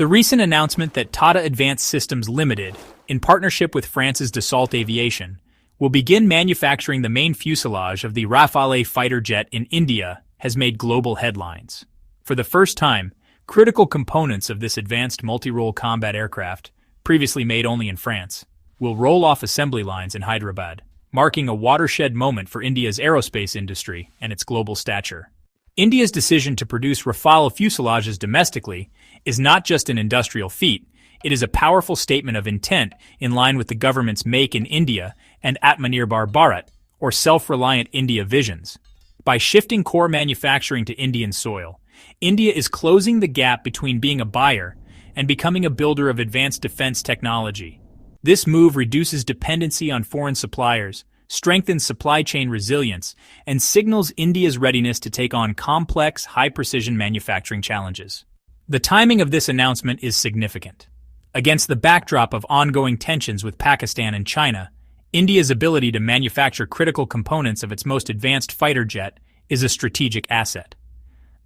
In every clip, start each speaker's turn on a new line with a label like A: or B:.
A: The recent announcement that Tata Advanced Systems Limited, in partnership with France's Dassault Aviation, will begin manufacturing the main fuselage of the Rafale fighter jet in India has made global headlines. For the first time, critical components of this advanced multi-role combat aircraft, previously made only in France, will roll off assembly lines in Hyderabad, marking a watershed moment for India's aerospace industry and its global stature. India's decision to produce Rafale fuselages domestically is not just an industrial feat, it is a powerful statement of intent in line with the government's Make in India and Atmanirbhar Bharat, or self-reliant India visions. By shifting core manufacturing to Indian soil, India is closing the gap between being a buyer and becoming a builder of advanced defense technology. This move reduces dependency on foreign suppliers, strengthens supply chain resilience, and signals India's readiness to take on complex, high-precision manufacturing challenges. The timing of this announcement is significant. Against the backdrop of ongoing tensions with Pakistan and China, India's ability to manufacture critical components of its most advanced fighter jet is a strategic asset.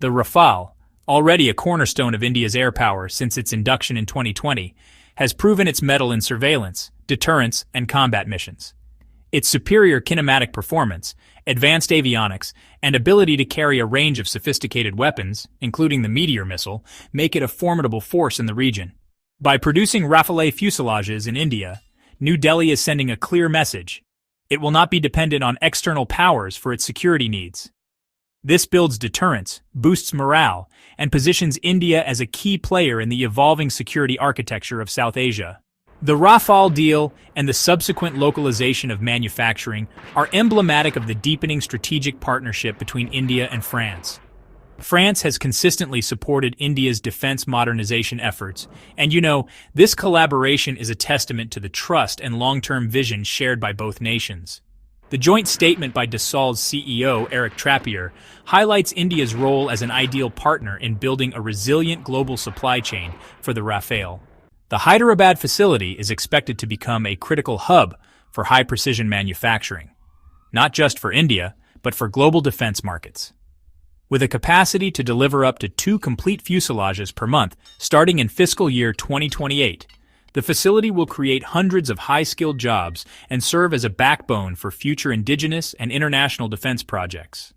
A: The Rafale, already a cornerstone of India's air power since its induction in 2020, has proven its mettle in surveillance, deterrence, and combat missions. Its superior kinematic performance, advanced avionics, and ability to carry a range of sophisticated weapons, including the Meteor missile, make it a formidable force in the region. By producing Rafale fuselages in India, New Delhi is sending a clear message. It will not be dependent on external powers for its security needs. This builds deterrence, boosts morale, and positions India as a key player in the evolving security architecture of South Asia. The Rafale deal and the subsequent localization of manufacturing are emblematic of the deepening strategic partnership between India and France. France has consistently supported India's defense modernization efforts, and this collaboration is a testament to the trust and long-term vision shared by both nations. The joint statement by Dassault's CEO, Eric Trappier, highlights India's role as an ideal partner in building a resilient global supply chain for the Rafale. The Hyderabad facility is expected to become a critical hub for high-precision manufacturing, not just for India, but for global defense markets. With a capacity to deliver up to 2 complete fuselages per month starting in fiscal year 2028, the facility will create hundreds of high-skilled jobs and serve as a backbone for future indigenous and international defense projects.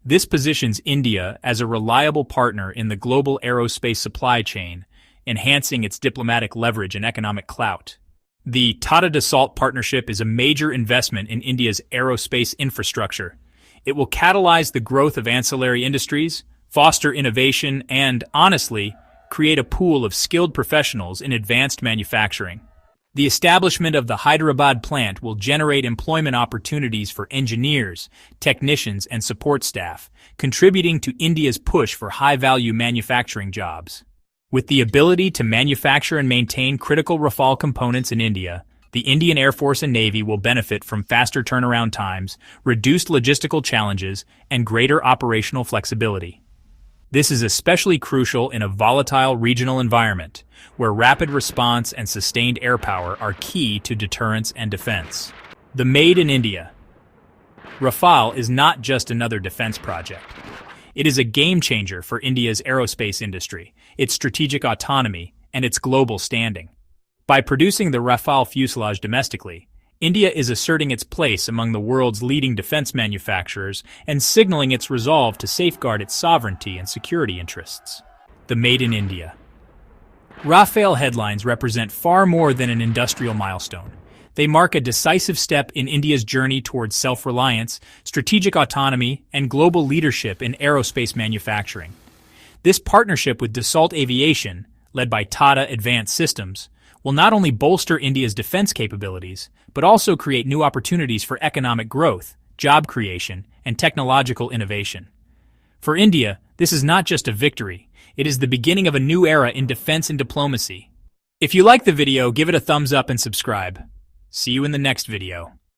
A: This positions India as a reliable partner in the global aerospace supply chain, enhancing its diplomatic leverage and economic clout. The Tata Dassault partnership is a major investment in India's aerospace infrastructure. It will catalyze the growth of ancillary industries, foster innovation, and, honestly, create a pool of skilled professionals in advanced manufacturing. The establishment of the Hyderabad plant will generate employment opportunities for engineers, technicians, and support staff, contributing to India's push for high-value manufacturing jobs. With the ability to manufacture and maintain critical Rafale components in India, the Indian Air Force and Navy will benefit from faster turnaround times, reduced logistical challenges, and greater operational flexibility. This is especially crucial in a volatile regional environment, where rapid response and sustained air power are key to deterrence and defense. The Made in India. Rafale is not just another defense project. It is a game-changer for India's aerospace industry, its strategic autonomy, and its global standing. By producing the Rafale fuselage domestically, India is asserting its place among the world's leading defense manufacturers and signaling its resolve to safeguard its sovereignty and security interests. The Made in India. Rafale headlines represent far more than an industrial milestone. They mark a decisive step in India's journey towards self-reliance, strategic autonomy, and global leadership in aerospace manufacturing. This partnership with Dassault Aviation, led by Tata Advanced Systems, will not only bolster India's defense capabilities, but also create new opportunities for economic growth, job creation, and technological innovation. For India, this is not just a victory, it is the beginning of a new era in defense and diplomacy. If you like the video, give it a thumbs up and subscribe. See you in the next video.